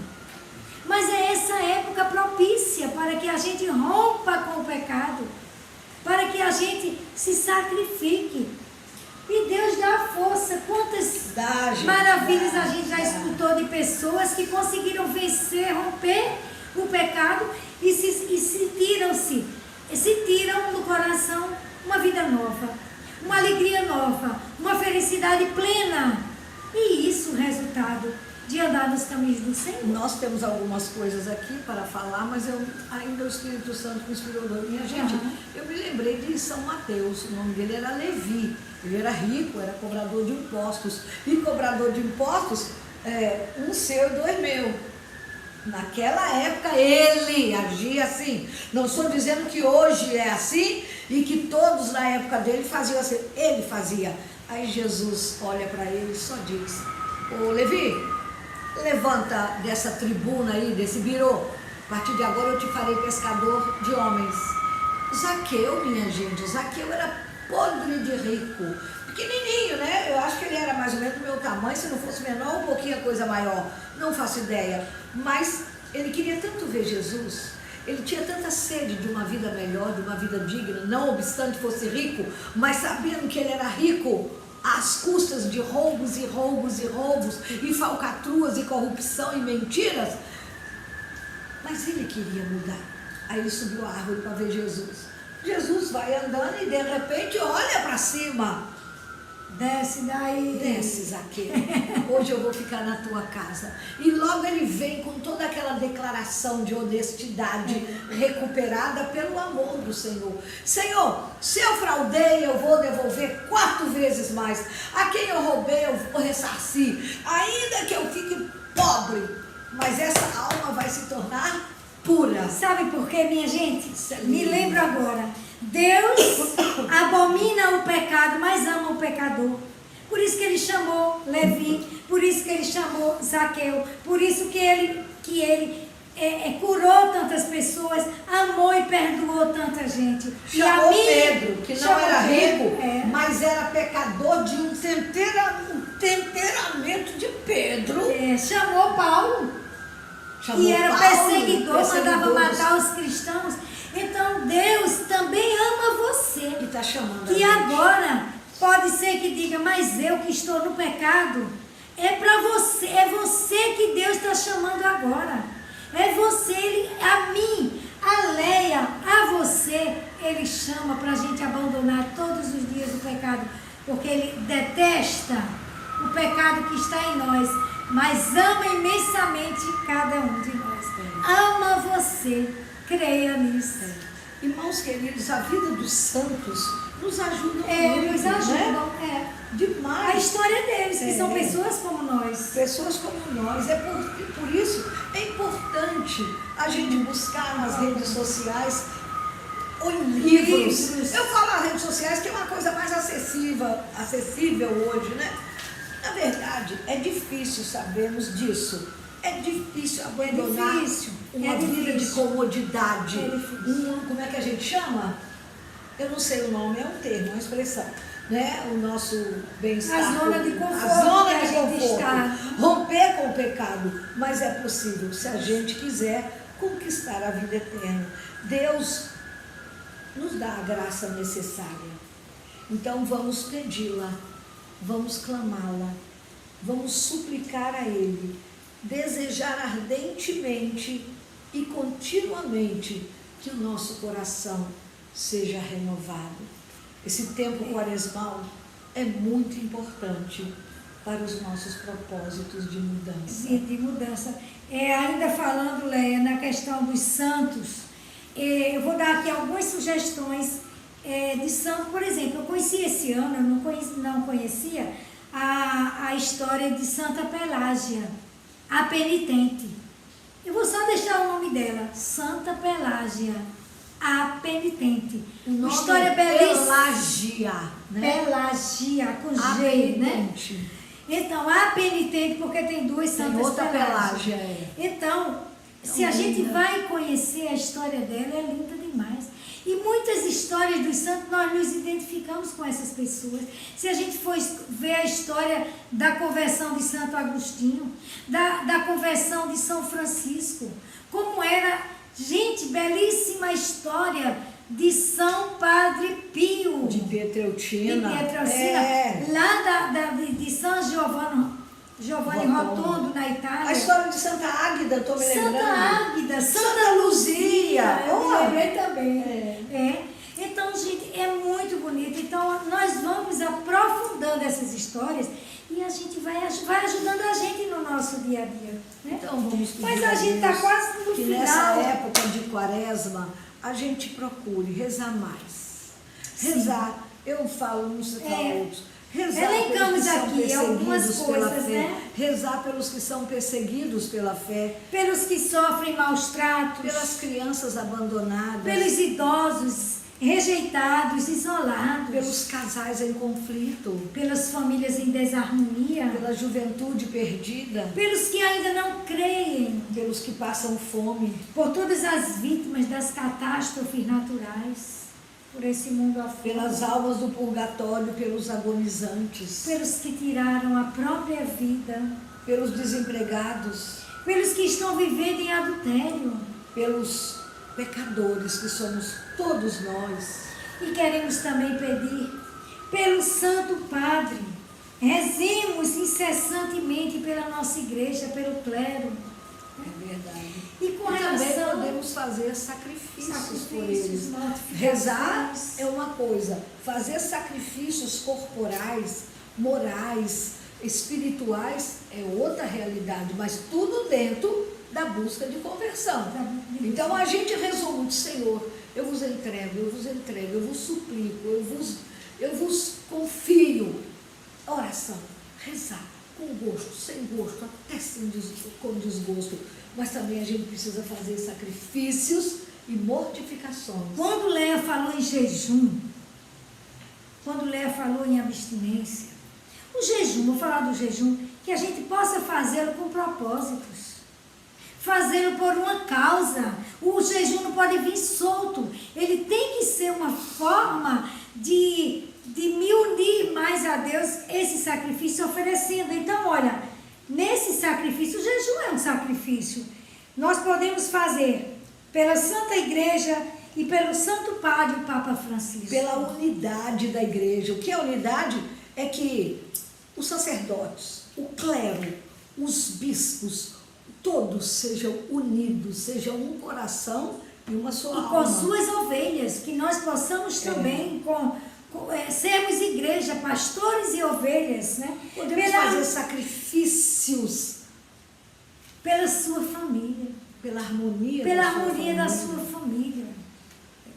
Mas é essa época propícia para que a gente rompa com o pecado, para que a gente se sacrifique. E Deus dá a força. Quantas maravilhas a gente já escutou de pessoas que conseguiram vencer, romper o pecado e se tiram no coração uma vida nova, uma alegria nova, uma felicidade plena. E isso o resultado de andar nos caminhos do Senhor. Nós temos algumas coisas aqui para falar, mas ainda o Espírito Santo me inspirou. Minha gente, eu me lembrei de São Mateus, o nome dele era Levi. Ele era rico, era cobrador de impostos. E cobrador de impostos, um seu e 2 meus. Naquela época ele agia assim. Não estou dizendo que hoje é assim e que todos na época dele faziam assim. Ele fazia. Aí Jesus olha para ele e só diz: ô Levi, levanta dessa tribuna aí, desse birô. A partir de agora eu te farei pescador de homens. Zaqueu, minha gente, o Zaqueu era podre de rico. Pequenininho, né? Eu acho que ele era mais ou menos do meu tamanho, se não fosse menor, um pouquinho a coisa maior. Não faço ideia. Mas ele queria tanto ver Jesus, ele tinha tanta sede de uma vida melhor, de uma vida digna, não obstante fosse rico, mas sabendo que ele era rico às custas de roubos e roubos e roubos, e falcatruas e corrupção e mentiras. Mas ele queria mudar. Aí ele subiu a árvore para ver Jesus. Jesus vai andando e de repente olha para cima. Desce daí. Desce, Zaqueu. Hoje eu vou ficar na tua casa. E logo ele vem com toda aquela declaração de honestidade recuperada pelo amor do Senhor. Senhor, se eu fraudei, eu vou devolver 4 vezes mais. A quem eu roubei, eu vou ressarcir. Ainda que eu fique pobre, mas essa alma vai se tornar pura. Sabe por quê, minha gente? Me lembro agora. Deus abomina o pecado, mas ama o pecador. Por isso que ele chamou Levi, por isso que ele chamou Zaqueu, por isso que ele curou tantas pessoas, amou e perdoou tanta gente. Chamou Pedro, que não era rico, mas mas era pecador de um temperamento de Pedro. Chamou Paulo, que era perseguidor, mandava matar os cristãos. Então Deus também ama você. E está chamando. E agora pode ser que diga, mas eu que estou no pecado, é para você, é você que Deus está chamando agora. É você, a mim, a Leia, a você, ele chama para a gente abandonar todos os dias o pecado, porque ele detesta o pecado que está em nós, mas ama imensamente cada um de nós. Ama você. Creia nisso. Irmãos queridos, a vida dos santos nos ajuda muito, nos ajudam, né? Demais. A história deles, que são pessoas como nós. Pessoas como nós. É por isso é importante a gente buscar nas redes sociais ou em livros. Eu falo nas redes sociais que é uma coisa mais acessível hoje, né? Na verdade, é difícil sabermos disso. É difícil abandonar uma vida de comodidade. Como é que a gente chama? Eu não sei o nome, é um termo, uma expressão. Né? O nosso bem-estar. A zona de conforto. A zona de conforto. Romper com o pecado. Mas é possível se a gente quiser conquistar a vida eterna. Deus nos dá a graça necessária. Então vamos pedi-la, vamos clamá-la, vamos suplicar a Ele. Desejar ardentemente e continuamente que o nosso coração seja renovado. Esse tempo quaresmal é muito importante para os nossos propósitos de mudança. De mudança. Ainda falando, Leia, na questão dos santos, eu vou dar aqui algumas sugestões de santo. Por exemplo, eu conheci esse ano, eu não conhecia a história de Santa Pelágia, a penitente. Eu vou só deixar o nome dela, Santa Pelágia, a penitente. Uma história belíssima. Pelágia, né? Pelágia, com a G, penitente. né? Então, a penitente, porque tem duas santas outra Pelágia. Pelágia. Então, se a gente vai conhecer a história dela, é linda demais. E muitas histórias dos santos, nós nos identificamos com essas pessoas. Se a gente for ver a história da conversão de Santo Agostinho, da conversão de São Francisco, como era, gente, belíssima história de São Padre Pio. De Pietrelcina. Lá de São Giovanni Rotondo, na Itália. A história de Santa Águida, estou me lembrando. Santa Águida, Santa Luzia. Eu me lembrei também. Então, gente, é muito bonito. Então, nós vamos aprofundando essas histórias e a gente vai ajudando a gente no nosso dia a dia. Né? Então, vamos pedir Mas a gente está quase no que final. Nessa época de quaresma, a gente procure rezar mais. Rezar, eu falo, não sei falar outros. Rezar Rezar Elencamos pelos que são aqui algumas perseguidos pela coisas, fé. né? Rezar pelos que são perseguidos pela fé. Pelos que sofrem maus tratos, Pelas crianças abandonadas. pelos idosos rejeitados, isolados, Pelos casais em conflito. pelas famílias em desarmonia, Pela juventude perdida. pelos que ainda não creem, Pelos que passam fome. por todas as vítimas das catástrofes naturais, por esse mundo Pelas afora, almas do purgatório. Pelos agonizantes. pelos que tiraram a própria vida, Pelos desempregados. pelos que estão vivendo em adultério. Pelos pecadores que somos todos nós. E queremos também pedir pelo Santo Padre. Rezemos incessantemente pela nossa igreja, pelo clero. É verdade. E com E também relação podemos fazer sacrifícios por eles. mortificações. Rezar é uma coisa, fazer sacrifícios corporais, morais, espirituais é outra realidade, mas tudo dentro da busca de conversão. Então a gente rezou muito, Senhor, eu vos entrego, eu vos suplico, eu vos confio. Oração, rezar, com gosto, sem gosto, até com desgosto. Mas também a gente precisa fazer sacrifícios e mortificações. Quando Léa falou em jejum, quando Léa falou em abstinência, o jejum, vou falar do jejum, que a gente possa fazê-lo com propósitos. Fazê-lo por uma causa. O jejum não pode vir solto. Ele tem que ser uma forma de me unir mais a Deus, esse sacrifício oferecendo. Então, olha, nesse sacrifício, o jejum é um sacrifício. Nós podemos fazer pela Santa Igreja e pelo Santo Padre, o Papa Francisco. Pela unidade da igreja. O que é unidade? É que os sacerdotes, o clero, os bispos, todos sejam unidos, sejam um coração e uma só E alma. com suas ovelhas, que nós possamos também sermos igreja, pastores e ovelhas, né? Podemos fazer sacrifícios pela sua família, pela harmonia, pela da sua harmonia da família. sua família.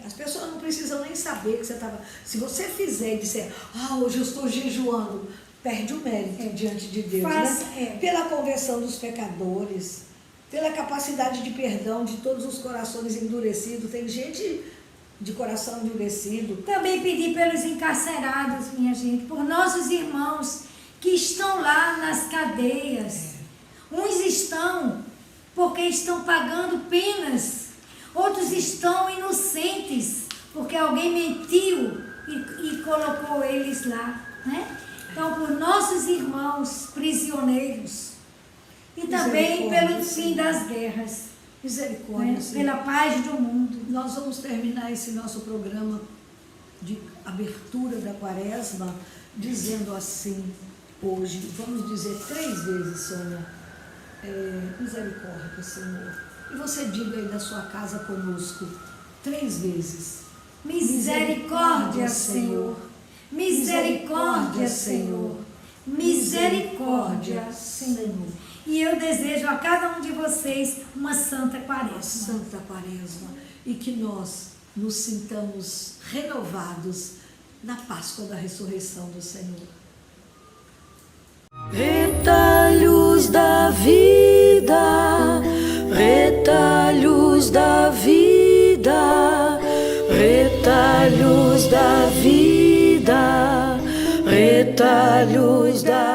As pessoas não precisam nem saber que você estava... Se você fizer e disser, hoje eu estou jejuando, perde o mérito diante de Deus, né? Pela conversão dos pecadores, pela capacidade de perdão de todos os corações endurecidos. Tem gente de coração endurecido. Também pedir pelos encarcerados, minha gente, por nossos irmãos que estão lá nas cadeias. Uns estão porque estão pagando penas, outros estão inocentes porque alguém mentiu e colocou eles lá, né? Então, por nossos irmãos prisioneiros e também pelo fim das guerras, Misericórdia, né? Senhor. Pela paz do mundo. Nós vamos terminar esse nosso programa de abertura da quaresma dizendo assim, hoje, vamos dizer 3 vezes, Sônia, misericórdia, Senhor. E você diga aí da sua casa conosco 3 vezes. Misericórdia, Senhor. Misericórdia, Senhor. Misericórdia, Senhor. E eu desejo a cada um de vocês uma santa quaresma. Santa Quaresma. E que nós nos sintamos renovados na Páscoa da ressurreição do Senhor. Retalhos da vida, retalhos da vida, retalhos da vida, retalhos da